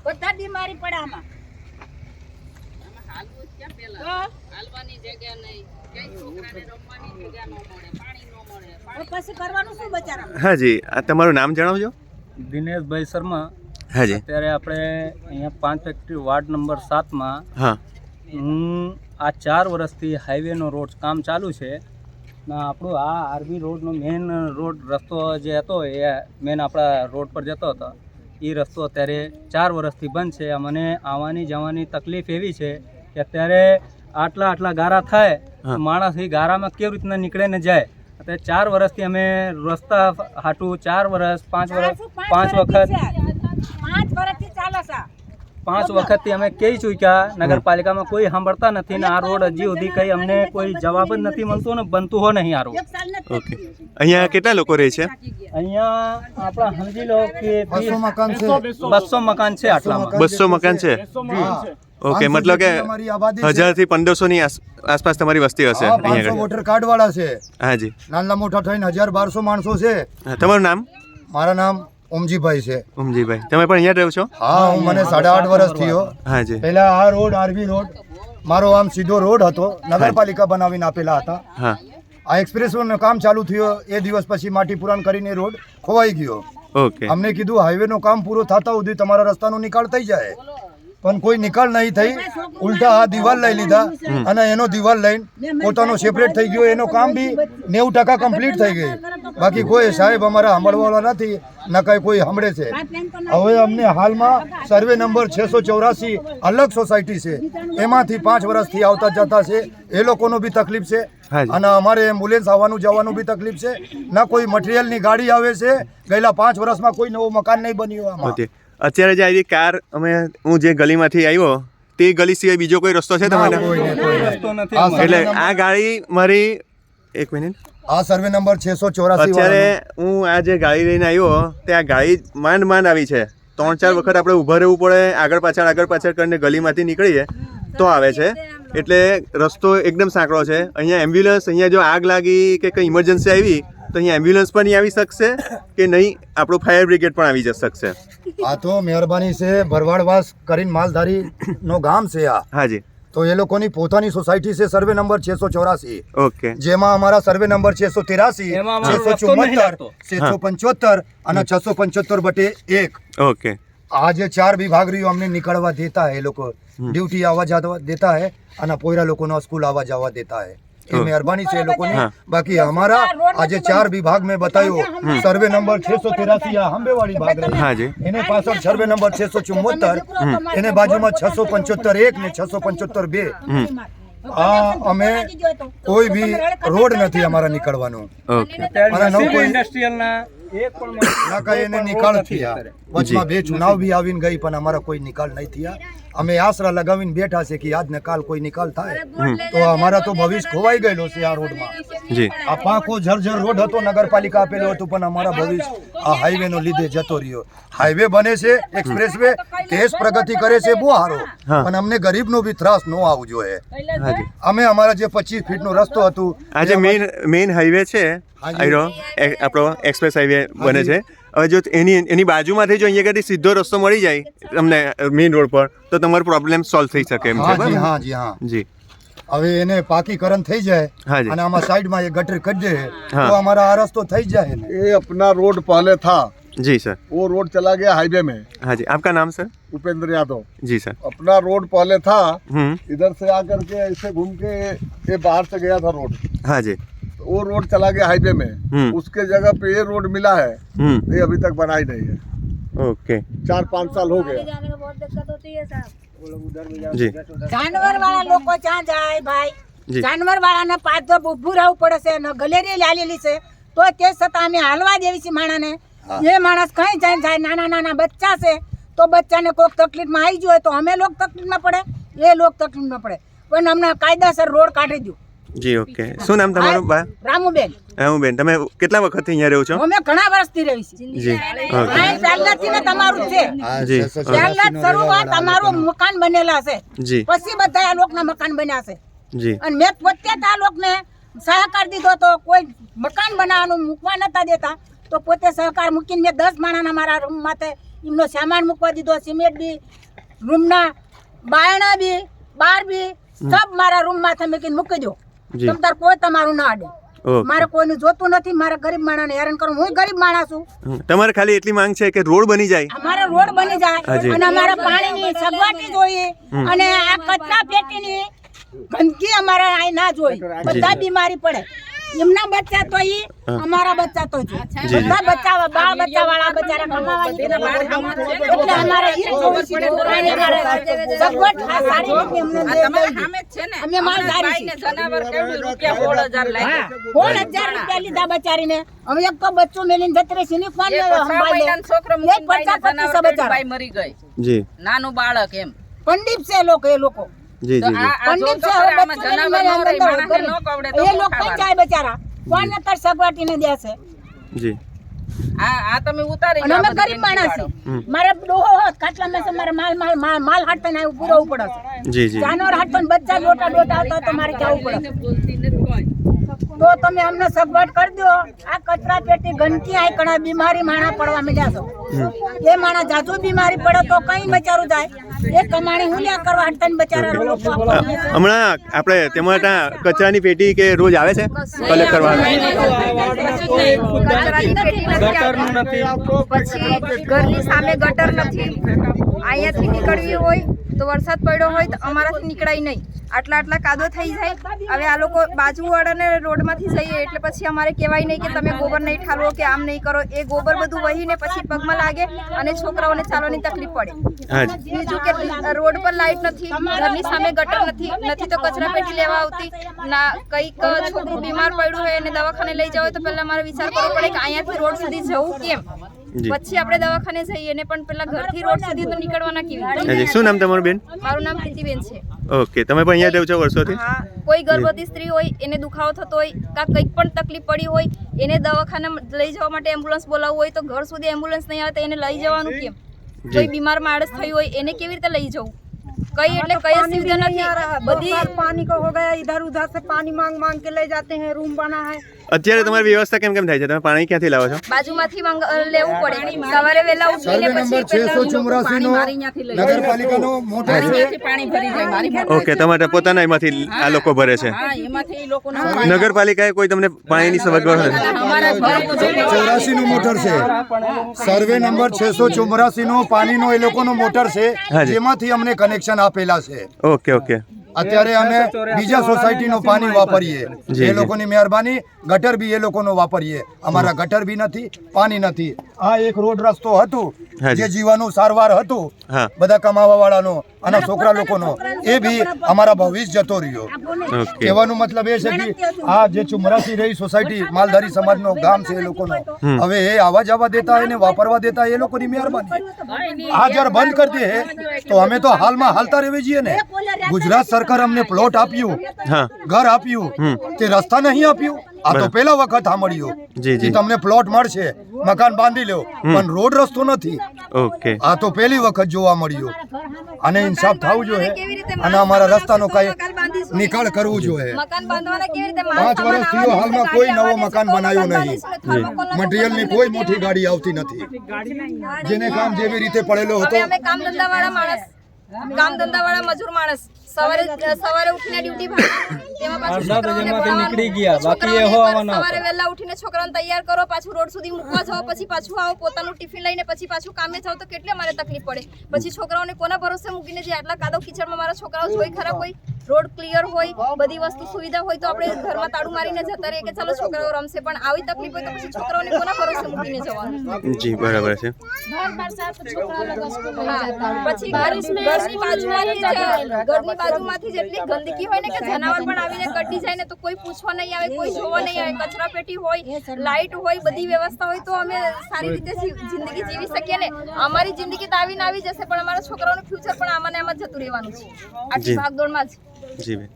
બધા બીમારી પડે આમાં પછી કરવાનું શું બચારા? હા જી, આ તમારું નામ જણાવજો. દિનેશભાઈ શર્મા. હા જી. અત્યારે આપણે અહીંયા 5 ફેક્ટરી વાર્ડ નંબર 7 માં હા હું આ 4 વર્ષથી હાઈવેનો રોડ કામ ચાલુ છે ના આપણું આ આરબી રોડનો મેન રોડ રસ્તો જે હતો એ મેન આપણા રોડ પર જતો હતો એ રસ્તો અત્યારે 4 વર્ષથી બંધ છે. અમને આવવાની જવાની તકલીફ એવી છે કે અત્યારે આટલા ગારા થાય માણસ એ ગારામાં કેવી રીતના નીકળે ને જાય. અત્યારે 4 વર્ષથી અમે રસ્તા હાટું 4 વર્ષ 5 વખતથી અમે કહી ચૂક્યા નગરપાલિકામાં કોઈ સાંભળતા નથી ને આ રોડ હજી સુધી કઈ અમને કોઈ જવાબ જ નથી મળતો ને બનતું હો નહીં આ રોડ. ઓકે, અહીંયા કેટલા લોકો રહે છે? અહીંયા આપણા સમજી લો કે 200 મકાન છે. આટલામાં 200 મકાન છે. ઓકે, મતલબ કે 1000 થી 1500 ની આસપાસ તમારી વસ્તી હશે. અહીંયા વોટર કાર્ડ વાળા છે. હા જી. નાના મોટા થઈને 1000-1200 માણસો છે. તમારું નામ? મારા નામ ઓમજીભાઈ છે. ઓમજીભાઈ, તમે પણ અહીંયા રહો છો? હા, હું મને 8.5 વર્ષ થયો. હા જી. પહેલા આ રોડ આરબી રોડ મારો આમ સીધો રોડ હતો, નગરપાલિકા બનાવીને આપેલા હતા. હા, આ એક્સપ્રેસ નું કામ ચાલુ થયું એ દિવસ પછી માટી પુરાણ કરીને રોડ ખોવાઈ ગયો. ઓકે, અમને કીધું હાઈવે નું કામ પૂરું થતા સુધી તમારા રસ્તાનો નિકાલ થઈ જાય, પણ કોઈ નિકાલ નહીં થઈ. ઉલટા આ દિવાલ લઈ લીધા અને એનો દિવાલ લઈને પોતાનો સેપરેટ થઈ ગયો. એનો કામ બી 90% કમ્પ્લીટ થઈ ગઈ. બાકી કોઈ સાહેબ અમારા સાંભળવાળા નથી, ન કઈ કોઈ સાંભળે છે. હવે અમને હાલમાં સર્વે નંબર 684 અલગ સોસાયટી છે, એમાંથી 5 વર્ષથી આવતા જતા છે. એ લોકોનો બી તકલીફ છે અને અમારે એમ્બ્યુલન્સ આવવાનું જવાનું બી તકલીફ છે. ના કોઈ મટીરિયલની ગાડી આવે છે. ગયેલા 5 વર્ષમાં કોઈ નવું મકાન નહીં બન્યું આમાં. અત્યારે જે આવી કાર હું જે ગલીમાંથી આવ્યો તે ગલી સિવાય બીજો કોઈ રસ્તો છે તમારે? એટલે આ ગાડી મારી 1 મિનિટ, આ સર્વે નંબર 684 અત્યારે હું આ જે ગાડી લઈને આવ્યો તે આ ગાડી માંડ આવી છે. 3-4 વખત આપણે ઊભા રહેવું પડે, આગળ પાછળ કરીને ગલીમાંથી નીકળીએ તો આવે છે. એટલે રસ્તો એકદમ સાંકડો છે. અહીંયા એમ્બ્યુલન્સ, અહીંયા જો આગ લાગી કે કંઈ ઇમરજન્સી આવી તો અહીંયા એમ્બ્યુલન્સ પણ નહીં આવી શકશે કે નહીં આપણું ફાયર બ્રિગેડ પણ આવી શકશે. આ તો મહેરબાની છે, ભરવાડવાસ કરીને માલધારી નો ગામ છે આ. હાજી. તો એ લોકોની પોતાની સોસાયટી છે સર્વે નંબર 684. ઓકે, જેમાં અમારા સર્વે નંબર 683, 674, 675 અને 675/1. ઓકે, આ જે 4 વિભાગ રહ્યો અમને નીકળવા દેતા હે. એ લોકો ડ્યુટી આવવા જવા દેતા હે અને પોયરા લોકોનો સ્કૂલ આવવા જવા દેતા હે. એ મહેરબાની છે એ લોકોની. બાકી અમારા આજે 4 વિભાગ મેં બતાવ્યો. સર્વે નંબર 683 આ હંબેવાડી ભાગ રહ્યો, એને પાછળ સર્વે નંબર 674, એને બાજુમાં 675/1 ને 675/2. આ અમે કોઈ બી રોડ નથી અમારા નીકળવાનું. અને ન કોઈ ઇન્ડસ્ટ્રીયલના એક પણ ના કઈ એને નિકાલ થયા. વચમાં 2 ચુનાવ બી આવીને ગઈ પણ અમારા કોઈ નિકાલ નહીં થયા. અમે આશરા લગાવીને બેઠા છે કે આજ ને કાલ કોઈ નિકાલ થાય તો અમારા તો ભવિષ્ય ખોવાઈ ગયેલો છે આ રોડમાં. આ પાકો જર્જર રોડ હતો, નગરપાલિકા આપેલો હતો, પણ અમારા ભવિષ્ય આ હાઈવે નો લીધે જતો રહ્યો. હાઈવે બને છે, એક્સપ્રેસ વે, દેશ પ્રગતિ કરે છે, બહુ સારો, પણ અમને ગરીબ નો બી ત્રાસ ન આવવું જોઈએ. અમે અમારા જે 25 ફીટ નો રસ્તો હતું, આ જે મેઇન હાઈવે છે આપણો એક્સપ્રેસ હાઈવે બને છે. હવે જો એની બાજુમાંથી જો અહીંયા સીધો રસ્તો મળી જાય તમને મેઇન રોડ પર તો તમારો પ્રોબ્લેમ સોલ્વ થઈ શકે એમ છે. હા જી. હવે એને પાકીકરણ થઈ જાય અને આમાં સાઈડમાં ये गटर कर दे तो हमारा आ रास्ता થઈ જાય. ये अपना रोड पहले था जी सर, वो रोड चला गया हाईवे में. हाँ जी, आपका नाम सर? उपेंद्र यादव. जी सर. अपना रोड पहले था, इधर से आकर के ऐसे घूम के ये बाहर से गया था रोड. हाँ जी. वो रोड चला गया हाईवे में, उसके जगह पे ये रोड मिला है, ये अभी तक बना ही नहीं है. ओके, 4-5 साल हो गया. जी. जानवर वाला लोग ક્યાં જાય ભાઈ? जानवर વાળાને પાછો ઊભું રહેવું પડે છે ને ગલેરી લાલેલી છે તો તે છતાં અમે હાલવા દેવી છે માણસને. એ માણસ કઈ જાય, નાના બચ્ચા છે તો બચ્ચાને કોઈક તકલીફમાં આવી ગયો તો અમે લોક તકલીફમાં પડે, એ લોક તકલીફમાં પડે. પણ અમને કાયદાસર રોડ કાઢી દો. જી ઓકે. શું નામ તમારું? રામુબેન. રામુબેન, તમે કેટલા વખતથી અહીંયા રહો છો? અમે ઘણા વર્ષથી રહી છીએ. જી પહેલાથી ને તમારું છે. જી, પહેલા શરૂઆત અમારું મકાન બનેલા છે. જી. પછી બધા આ લોકના મકાન બન્યા છે. જી અને મેં પોતે જ આ લોકોને સહકાર દીધો તો કોઈ મકાન બનાવવાનું મૂકવા નતા દેતા તો પોતે સહકાર મૂકીને મેં 10 માણાના મારા રૂમ માટે એમનો સામાન મૂકવા દીધો, સિમેન્ટ બી, રૂમના બાયણા બી, બાર બી સબ મારા રૂમ માથે મૂકીને મૂકી દો. જી. તમ તાર કોઈ તમારું ના અડે. ઓકે. મારે કોઈનું જોતું નથી. મારા ગરીબ માણસને હેરાન કરું. હું ગરીબ માણસ છું. તમારે ખાલી એટલી માંગ છે કે રોડ બની જાય. અમારા રોડ બની જાય હાજી. અને અમારા પાણીની સગવડ જોઈએ અને આ કચરા પેટીની ગંદકી અમારા અહીં ના જોઈ. બધા બીમારી પડે. એમના બચ્ચા તો ઈ, અમારા બચ્ચા તો જી. જી. બધા બચ્ચા બાળ બચ્ચા વાળા બચારા કમાવા નીકળે. એટલે અમારે ઈ જોવું છે. પાણી કરે. સગવડ સારી રીતે અમને દે. અમે માલધારી છીએ. 16,000 રૂપિયા લીધા બચારીને. અમે એક તો બચ્ચું મેલીને જતી રહી છે ને કોણ સંભાળે? એક પચાસ પચીસ બચારા. મરી ગઈ, જી નાનું બાળક એમ. પંડિત છે લોકો, એ લોકો જી જી જી પંડિત છે. હવે બચ્ચું મેલીને મારે અંદર એ લોકો કઈ જાય બચારા? કોણ નતર સગવાટીને દે છે? જી આ તમે ઉતારી અને અમે ગરીબ માણસ છીએ. મારે ડોહો હોત ખાટલામાં છે, મારે માલ હાટને આવ્યું પૂરવું પડે છે. જી જી જાનવર હાટને બચ્ચા ડોટા આવતા તો મારે જવું પડે છે. તો તમે અમને સગવડ કરી દો. આ કચરા પેટી ગંદકી આ કણા બીમારી માણા પડવા માંડ્યા છો. એ માણા જાજુ બીમારી પડે તો કઈ બચારું જાય? એ કમાણી હું લ્યા કરવા હટતા ને બચારા લોકો. હમણાં આપણે તેમાં ત્યાં કચરાની પેટી કે રોજ આવે છે કલેક્ટ કરવા? ગટરનું નથી. પછી ઘરની સામે ગટર નથી. અહીંયાથી નીકળવી હોય તો વરસાદ પડ્યો હોય તો અમારાથી નીકળાય નહીં. આટલા કાદો થઈ જાય. હવે આ લોકો બાજુવાળાને રોડમાંથી જઈએ એટલે પછી અમારે કહેવાય નહીં કે તમે ગોબર નહીં ઠાલવો કે આમ નહીં કરો. એ ગોબર બધું વહીને પછી પગમાં લાગે અને છોકરાઓને ચાલવાની તકલીફ પડે. હાજી બીજું કે રોડ પર લાઈટ નથી, ઘરની સામે ગટર નથી તો કચરા પેટી લેવા આવતી ના. કંઈક છોકરું બીમાર પડ્યું હોય અને દવાખાને લઈ જાવ તો પહેલા મારે વિચાર કરવો પડે કે અહીંયાથી રોડ સુધી જવું કેમ, જી પછી આપણે દવાખાને જઈએ ને પણ પેલા ઘરથી રોડ સુધી તો નીકળવાના કેવી રીતે? હાજી શું નામ તમારું બેન? મારું નામ પ્રીતિબેન છે. ઓકે તમે પણ અહીંયા રહો છો વર્ષોથી? હા, કોઈ ગર્ભવતી સ્ત્રી હોય એને દુખાવો થતો હોય કાં કંઈક પણ તકલીફ પડી હોય એને દવાખાને લઈ જવા માટે એમ્બ્યુલન્સ બોલાવવું હોય તો ઘર સુધી એમ્બ્યુલન્સ નહીં આવે તો એને લઈ જવાનું કેમ? કોઈ બીમાર માણસ થયું હોય એને કેવી રીતે લઈ જવું? कई એટલે કઈ સુવિધા નથી. બધી पानी का हो गया, इधर उधर से पानी मांग मांग के ले जाते हैं. रूम बना है. અત્યારે તમારી વ્યવસ્થા કેમ કેમ થાય છે? તમે પાણી ક્યાંથી લાવો છો? બાજુમાંથી લેવું પડે. સવારે વહેલા ઉઠીને સર્વે નંબર 684 નો નગરપાલિકાનો મોટર છે. પાણી ભરી જાય મારી ઓકે તમારે પોતાના એમાંથી આ લોકો ભરે છે? હા, એમાંથી ઈ લોકોનો નગરપાલિકાએ કોઈ તમને પાણીની સગવડ નથી? અમારા ઘર 84 નું મોટર છે. સર્વે નંબર 684 નો પાણીનો એ લોકોનો મોટર છે હાજી. જેમાંથી અમને કનેક્શન આપેલા છે. ઓકે ઓકે અત્યારે અમે બીજા સોસાયટીનું પાણી વાપરીએ. જી, એ લોકોની મહેરબાની. ગટર બી એ લોકોનો વાપરીએ. અમારા ગટર બી નથી, પાણી નથી. આ એક રોડ રસ્તો હતું હાજી. જે જીવાનું સારવાર હતું હા બધા કમાવા વાળાનો અને છોકરા લોકોનો, એ બી અમારા ભવિષ્ય જતો રહ્યો. ઓકે કહેવાનો મતલબ એ છે કે આ જે ચુમરાસી રહી સોસાયટી માલધારી સમાજનો ગામ છે એ લોકોનો, હવે એ આવવા જવા દેતા હોય ને વાપરવા દેતા હોય, એ લોકોની મહેરબાની. આ જ્યારે બંધ કરી દે તો અમે તો હાલમાં હાલતા રહેવી જોઈએ ને. ગુજરાત સરકાર અમને પ્લોટ આપ્યું, હા ઘર આપ્યું, તે રસ્તા નહીં આપ્યું. આ તો પેલા વખત સાંભળ્યું જી, જી. કે તમને પ્લોટ મળશે, મકાન બાંધી લો, પણ રોડ રસ્તો નથી. ઓકે આ તો પહેલી વખત જોવા મળ્યું. અને ઇન્સાફ થવું જોઈએ અને અમારા રસ્તાનો કઈ નિકાલ કરવું જોઈએ. મકાન બાંધવાના કેવી રીતે? 5 વર્ષ થયો હાલમાં કોઈ નવો મકાન બનાવ્યો નહીં. મટીરિયલની કોઈ મોટી ગાડી આવતી નથી. જેને કામ જેવી રીતે પડેલો હતો. અમે કામ ધંધાવાળા માણસ, કામ ધંધાવાળા મજૂર માણસ, સવારે ઉઠીને ડ્યુટી ભાગી, તેમાં પાછું છોકરાઓને માંથી નીકળી ગયા, બાકી એ ભણાવવાનું, હોવાના સવારે વહેલા ઉઠીને છોકરાઓને તૈયાર કરો, પાછું રોડ સુધી મૂકવા જાઓ, પછી પાછું આવો, પોતાનું ટિફિન લઈને પછી પાછું કામે જાઓ તો કેટલી અમારે તકલીફ પડે. પછી છોકરાઓને કોના ભરોસે મૂકીને જે આટલા કાદવ કિચડમાં મારા છોકરાઓ જોઈ ખરાબ હોય, રોડ ક્લિયર હોય, બધી વસ્તુ સુવિધા હોય તો આપણે ઘરમાં તાળું મારીને જતા રહીએ કે ચાલો છોકરાઓ રમશે, પણ આવી તકલીફ હોય તો પછી છોકરાઓને કોના ભરોસે મૂકીને જવાનું? જી બરાબર છે. પછી ઘરની બાજુમાંથી જેટલી ગંદકી હોય ને કે જનાવર પણ આવીને કટી જાય ને તો કોઈ પૂછવા નહીં આવે, કોઈ જોવા નહીં આવે. કચરા પેટી હોય, લાઈટ હોય, બધી વ્યવસ્થા હોય તો અમે સારી રીતે જિંદગી જીવી શકીએ ને. અમારી જિંદગી તો આવીને આવી જશે પણ અમારા છોકરાઓનું ફ્યુચર પણ આમાં ને આમાં જ જતું રહેવાનું છે આટલી ભાગદોડમાં જ. જી બેન